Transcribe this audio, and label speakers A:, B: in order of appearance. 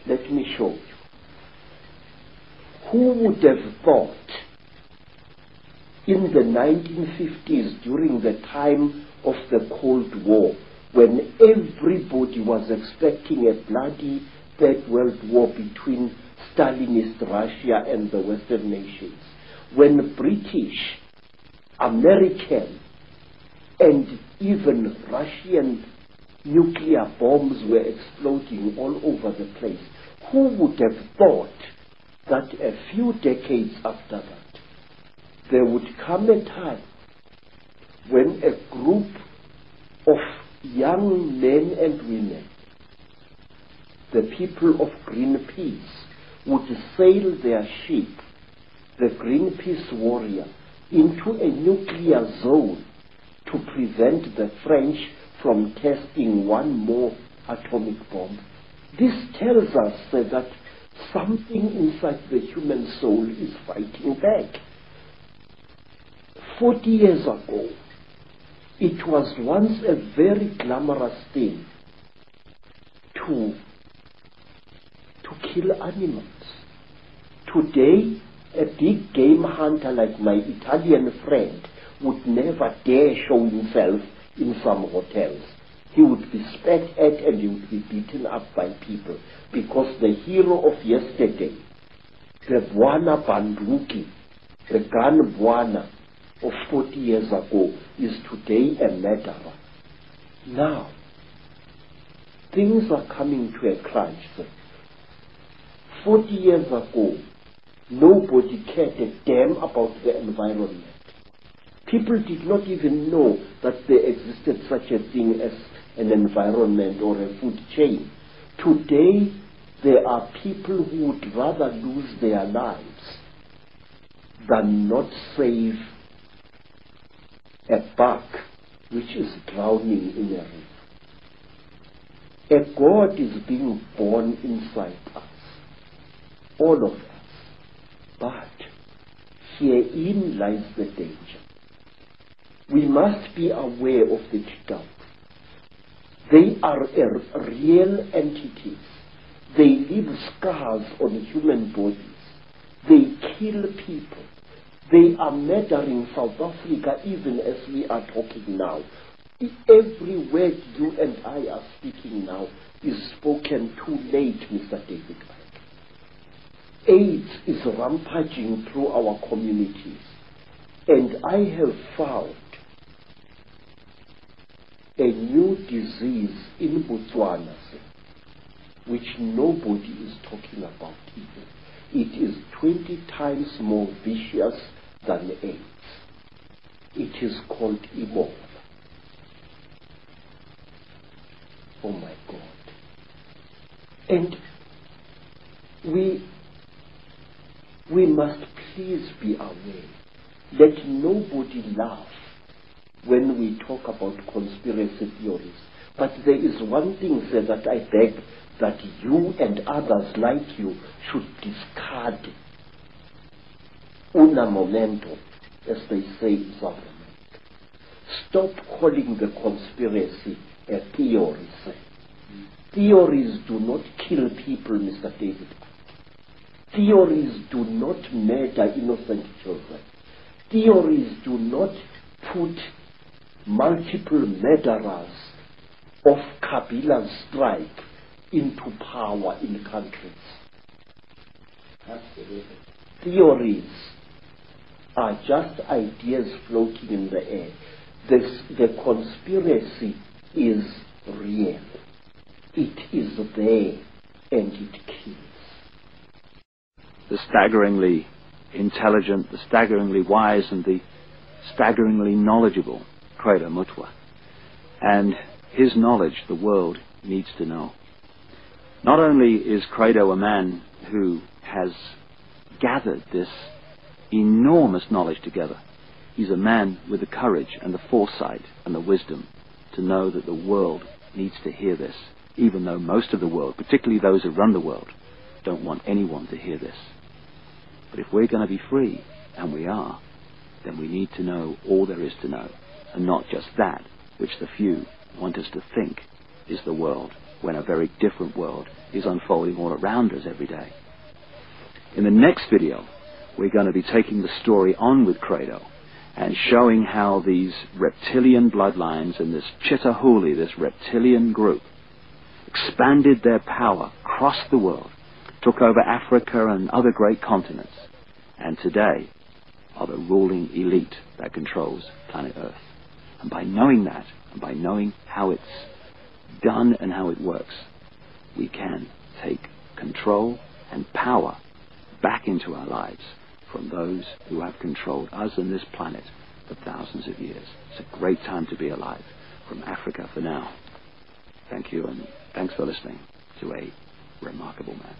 A: Let me show you. Who would have thought in the 1950s, during the time of the Cold War, when everybody was expecting a bloody Third World War between Stalinist Russia and the Western nations, when British, American, and even Russian nuclear bombs were exploding all over the place, who would have thought that a few decades after that, there would come a time when a group of young men and women, the people of Greenpeace, would sail their ship, the Greenpeace Warrior, into a nuclear zone to prevent the French from testing one more atomic bomb. This tells us that something inside the human soul is fighting back. 40 years ago, it was once a very glamorous thing to kill animals. Today, a big game hunter like my Italian friend would never dare show himself in some hotels. He would be spat at and he would be beaten up by people, because the hero of yesterday, the Bwana Banduki, the gun Bwana of 40 years ago, is today a murderer. Now, things are coming to a crunch. 40 years ago, nobody cared a damn about the environment. People did not even know that there existed such a thing as an environment or a food chain. Today, there are people who would rather lose their lives than not save a buck which is drowning in a river. A God is being born inside us, all of us. But herein lies the danger. We must be aware of the Chitauri. They are real entities. They leave scars on human bodies. They kill people. They are murdering South Africa even as we are talking now. Every word you and I are speaking now is spoken too late, Mr. David. AIDS is rampaging through our communities. And I have found a new disease in Botswana, which nobody is talking about even. It is 20 times more vicious than AIDS. It is called Ebola. Oh my God. And we must please be aware. Let nobody laugh when we talk about conspiracy theories. But there is one thing, sir, that I beg that you and others like you should discard. Una momento, as they say in South America. Stop calling the conspiracy a theory, sir. Theories do not kill people, Mr. David. Theories do not murder innocent children. Theories do not put multiple murderers of Kabila's stripe into power in countries. Theories are just ideas floating in the air. The conspiracy is real. It is there and it kills.
B: The staggeringly intelligent, the staggeringly wise, and the staggeringly knowledgeable Credo Mutwa. And his knowledge the world needs to know. Not only is Credo a man who has gathered this enormous knowledge together, he's a man with the courage and the foresight and the wisdom to know that the world needs to hear this, even though most of the world, particularly those who run the world, don't want anyone to hear this. But if we're going to be free, and we are, then we need to know all there is to know, and not just that which the few want us to think is the world. when a very different world is unfolding all around us every day. In the next video, we're going to be taking the story on with Credo and showing how these reptilian bloodlines and this Chitahuli, this reptilian group, expanded their power across the world, took over Africa and other great continents, and today are the ruling elite that controls planet Earth. And by knowing that, and by knowing how it's done and how it works, we can take control and power back into our lives from those who have controlled us and this planet for thousands of years. It's a great time to be alive. From Africa for now. Thank you, and thanks for listening to A Remarkable Man.